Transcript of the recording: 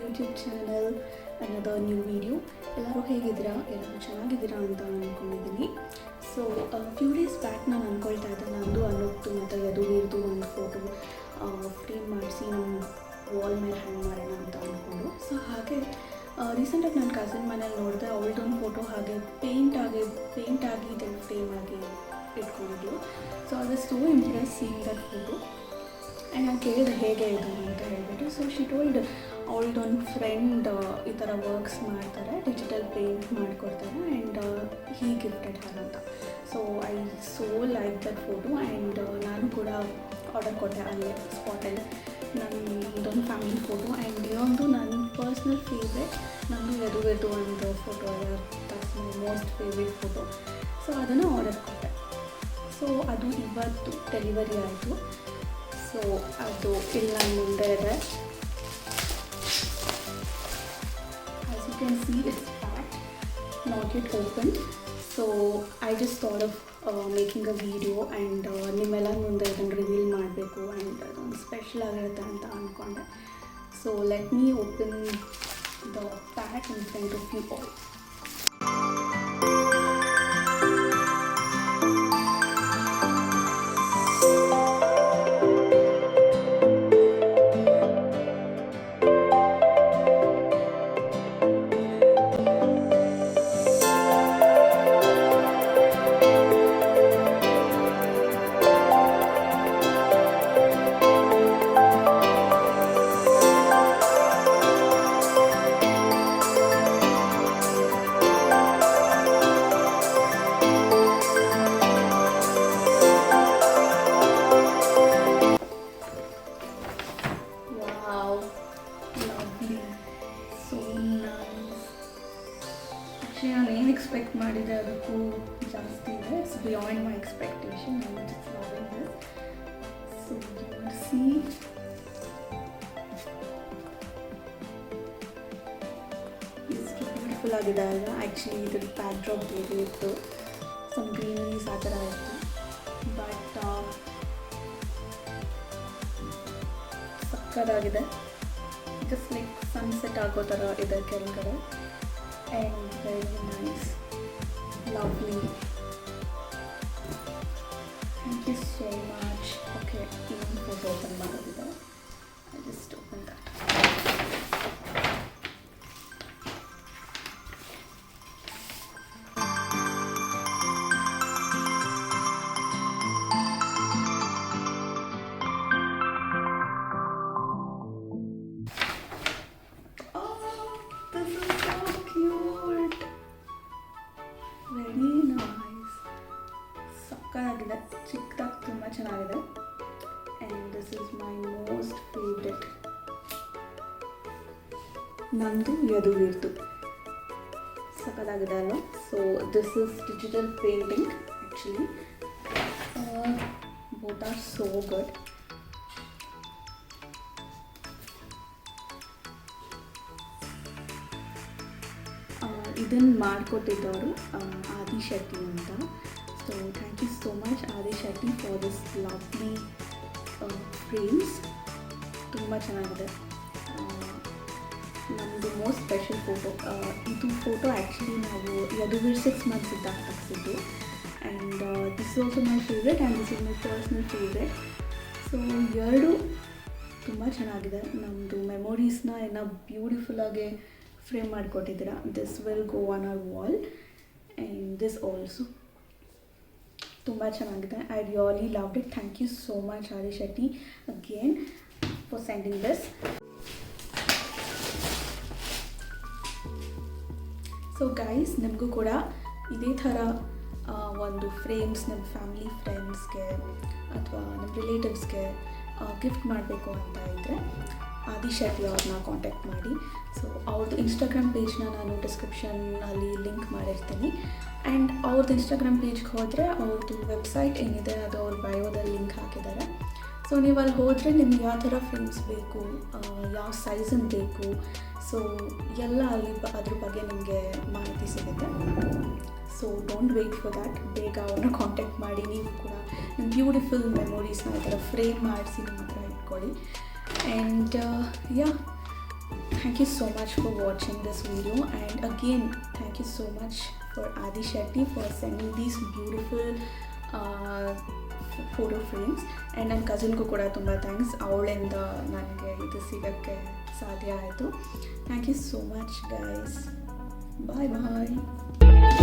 YouTube channel ಅನ್ನೋದು new video. ಎಲ್ಲರೂ ಹೇಗಿದ್ದೀರಾ? ಎಲ್ಲರೂ ಚೆನ್ನಾಗಿದ್ದೀರಾ ಅಂತ ಅಂದ್ಕೊಂಡಿದ್ದೀನಿ. ಸೊ ಫ್ಯೂ ಡೇಸ್ ಬ್ಯಾಕ್ ನಾನು ಅಂದ್ಕೊಳ್ತಾ ಇದ್ದೆ, ನಂದು ಅನ್ನೋದು ಮತ್ತು ಯದುವೀರ್ದು ಒಂದು ಫೋಟೋ ಫ್ರೇಮ್ ಮಾಡಿಸಿ ನಮ್ಮ ವಾಲ್ ಮೇಲೆ ಹ್ಯಾಂಗ್ ಮಾಡೋಣ ಅಂತ ಅಂದ್ಕೊಂಡು. ಸೊ ಹಾಗೆ ರೀಸೆಂಟಾಗಿ ನನ್ನ ಕಸಿನ್ ಮನೇಲಿ ನೋಡಿದೆ, ಅವಳದೊಂದು ಫೋಟೋ ಹಾಗೆ ಪೇಂಟ್ ಆಗಿ ಇದನ್ನು ಫ್ರೇಮ್ ಆಗಿ ಇಟ್ಕೊಂಡಿದ್ಲು. So I was so impress seeing that photo. And ನಾನು ಕೇಳಿದೆ ಹೇಗೆ ಇದು ಅಂತ ಹೇಳ್ಬಿಟ್ಟು. ಸೊ ಶಿ ಟೋಲ್ಡ್ ಅವಳದೊಂದು ಫ್ರೆಂಡ್ ಈ ಥರ ವರ್ಕ್ಸ್ ಮಾಡ್ತಾರೆ, ಡಿಜಿಟಲ್ ಪೇಂಟ್ ಮಾಡಿಕೊಡ್ತಾರೆ, ಆ್ಯಂಡ್ ಹೀ ಗಿಫ್ಟೆಡ್ ಹರ್ ಅಂತ. So I so like that photo. And ನಾನು ಕೂಡ ಆರ್ಡರ್ ಕೊಟ್ಟೆ ಅಲ್ಲೇ ಸ್ಪಾಟಲ್ಲಿ. ನನ್ನದೊಂದು ಫ್ಯಾಮಿಲಿ ಫೋಟೋ. ಆ್ಯಂಡ್ ಇನ್ನೊಂದು ನನ್ನ ಪರ್ಸ್ನಲ್ ಫೇವ್ರೆಟ್, ನಂದು ಯದುವೀರ್ದು ಒಂದು ಫೋಟೋ ಇದೆ, that's my most favourite photo. So ಅದನ್ನು ಆರ್ಡರ್ ಕೊಟ್ಟೆ. ಸೊ ಅದು ಇವತ್ತು ಡೆಲಿವರಿ ಆಯಿತು. ಸೊ ಅದು ಇಲ್ಲ ಮುಂದೆ ಇದೆ. As you can see it's packed, not yet open. So I just thought of making a video and ನಿಮ್ಮೆಲ್ಲ ಮುಂದೆ ಇದನ್ನು ರಿವೀಲ್ ಮಾಡಬೇಕು ಆ್ಯಂಡ್ ಅದೊಂದು ಸ್ಪೆಷಲ್ ಆಗಿರುತ್ತೆ ಅಂತ ಅಂದ್ಕೊಂಡೆ. So let me open the pack in front of you all. ನಾನು ಏನು ಎಕ್ಸ್ಪೆಕ್ಟ್ ಮಾಡಿದೆ ಅದಕ್ಕೂ ಜಾಸ್ತಿ ಇದೆ. It's beyond my expectation. And it's loving this. So you see ಎಷ್ಟು ಬ್ಯೂಟಿಫುಲ್ ಆಗಿದೆ ಅಲ್ಲ. ಆ್ಯಕ್ಚುಲಿ ಇದ್ರ ಬ್ಯಾಕ್ ಡ್ರಾಪ್ ಬೇರೆ ಇತ್ತು, ಸಮ್ ಗ್ರೀನರೀಸ್ ಆ ಥರ ಇತ್ತು, ಬಟ್ ಸಕ್ಕದಾಗಿದೆ. ಜಸ್ಟ್ ಲೈಕ್ ಸನ್ಸೆಟ್ ಆಗೋ ಥರ ಇದೆ ಕೆಳಗಡೆ. And very nice, lovely. Thank you so much. Okay, even photo open madidide. I just open that. ಸಕ್ಕದಾಗಿದೆ, ಚಿಕ್ಕದಾಗಿ ತುಂಬ ಚೆನ್ನಾಗಿದೆ. And this is my most favourite, ನಮ್ಮದು ಯದುವೀರ್ದು. ಸಕ್ಕದಾಗಿದೆ ಅಲ್ವ? So this is digital painting actually. Both are so good. ಇದನ್ನು ಮಾಡಿಕೊಟ್ಟಿದ್ದವರು ಆದಿ ಶೆಟ್ಟಿ ಅಂತ. So thank you so much Adi Shetty for this lovely frames. ತುಂಬ ಚೆನ್ನಾಗಿದೆ. ನಮ್ಮದು ಮೋಸ್ಟ್ ಸ್ಪೆಷಲ್ ಫೋಟೋ ಇದು. ಫೋಟೋ ಆ್ಯಕ್ಚುಲಿ ನಾವು ಯದುವೀರ್ 6 months ಇದ್ದಾಗ ತೆಗೆಸಿದ್ದು. And this is also my favourite and this is my personal favourite. So ಎರಡು ತುಂಬ ಚೆನ್ನಾಗಿದೆ. ನಮ್ಮದು ಮೆಮೊರೀಸ್ನ ಏನೋ ಬ್ಯೂಟಿಫುಲ್ಲಾಗಿ ಫ್ರೇಮ್ ಮಾಡಿಕೊಟ್ಟಿದ್ದೀರಾ. This will go on our wall. And this also ತುಂಬ ಚೆನ್ನಾಗಿದೆ. I really loved it. Thank you so much Adi Shetty again for sending this. So guys, ನಿಮಗೂ ಕೂಡ ಇದೇ ಥರ ಒಂದು ಫ್ರೇಮ್ಸ್ ನಿಮ್ಮ ಫ್ಯಾಮಿಲಿ ಫ್ರೆಂಡ್ಸ್ಗೆ ಅಥವಾ ನಿಮ್ಮ ರಿಲೇಟಿವ್ಸ್ಗೆ ಗಿಫ್ಟ್ ಮಾಡಬೇಕು ಅಂತ ಇದ್ದರೆ ಆದಿ ಶೆಟ್ಟಿ ಅವ್ರನ್ನ ಕಾಂಟ್ಯಾಕ್ಟ್ ಮಾಡಿ. ಸೊ ಅವ್ರದ್ದು ಇನ್ಸ್ಟಾಗ್ರಾಮ್ ಪೇಜ್ನ ನಾನು ಡಿಸ್ಕ್ರಿಪ್ಷನ್ನಲ್ಲಿ ಲಿಂಕ್ ಮಾಡಿರ್ತೀನಿ. ಆ್ಯಂಡ್ ಅವ್ರದ್ದು ಇನ್ಸ್ಟಾಗ್ರಾಮ್ ಪೇಜ್ಗೆ ಹೋದರೆ ಅವ್ರದ್ದು ವೆಬ್ಸೈಟ್ ಏನಿದೆ ಅದು ಅವ್ರ ಬಯೋದಲ್ಲಿ ಲಿಂಕ್ ಹಾಕಿದ್ದಾರೆ. ಸೊ ನೀವು ಅಲ್ಲಿ ಹೋದರೆ ನಿಮ್ಗೆ ಯಾವ ಥರ ಫ್ರೇಮ್ಸ್ ಬೇಕು, ಯಾವ ಸೈಜನ್ನು ಬೇಕು, ಸೊ ಎಲ್ಲ ಅಲ್ಲಿ ಅದ್ರ ಬಗ್ಗೆ ನಿಮಗೆ ಮಾಹಿತಿ ಸಿಗುತ್ತೆ. So don't wait for that, ಬೇಗ ಅವ್ರನ್ನ ಕಾಂಟ್ಯಾಕ್ಟ್ ಮಾಡಿ ನೀವು ಕೂಡ ನಿಮ್ಮ ಬ್ಯೂಟಿಫುಲ್ ಮೆಮೊರೀಸ್ನ ಈ ಥರ ಫ್ರೇಮ್ ಮಾಡಿಸಿ ನಿಮ್ಮ ಹತ್ರ ಇಟ್ಕೊಳ್ಳಿ. And yeah, thank you so much for watching this video, and again thank you so much for Adi Shetty for sending these beautiful photo frames, and ನನ್ನ ಕಸಿನ್ಗೂ ಕೂಡ ತುಂಬ ಥ್ಯಾಂಕ್ಸ್, ಅವಳಿಂದ ನನಗೆ ಇದು ಸಿಗೋಕ್ಕೆ ಸಾಧ್ಯ ಆಯಿತು. Thank you so much guys, bye bye.